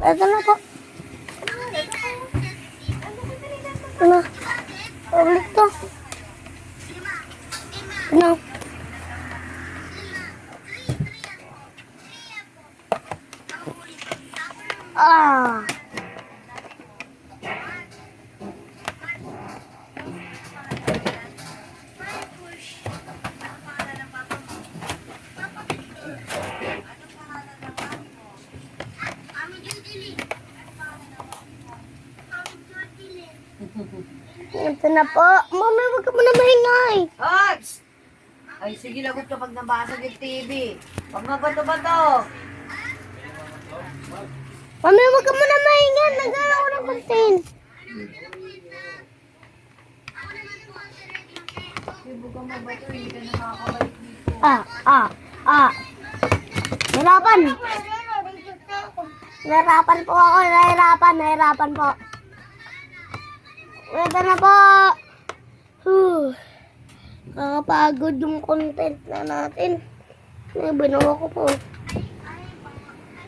Ito na po. Ano? Ulit to. Ano? Ah. Ito na po. Mami, wag ka muna mahingay. Ops! Ay, sige, lagot kapag nabasag yung TV. Pag mabato-bato. Mami, wag ka muna mahingay. Nagano ko ng content. Ibu ka mabato, hindi ka nakakabalik dito. Nahirapan. Nahirapan po ako. Nahirapan po. Ito na po. Kakapagod yung content na natin. Binuha ko po.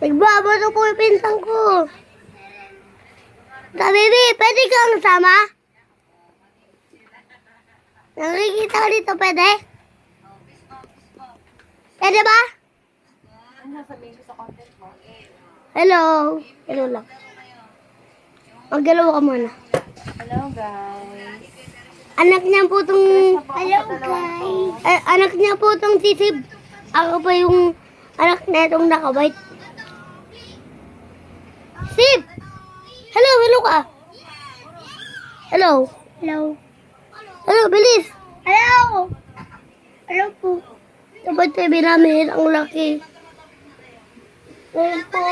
Nagbabato po yung pintang ko. Baby, pwede kang sama? Nakikita ko dito, pwede? Pwede ba? Ano sabihin ko sa content mo? Hello. Hello lang. Maggalaw ka muna. Hello, guys. Anak niya po itong... Hello, guys. Anak niya po itong sisib. Ako pa yung anak na itong nakabait. Sib! Hello ka. Hello. Hello, bilis. Hello po. Dapat TV namin ang laki. Ngayon po.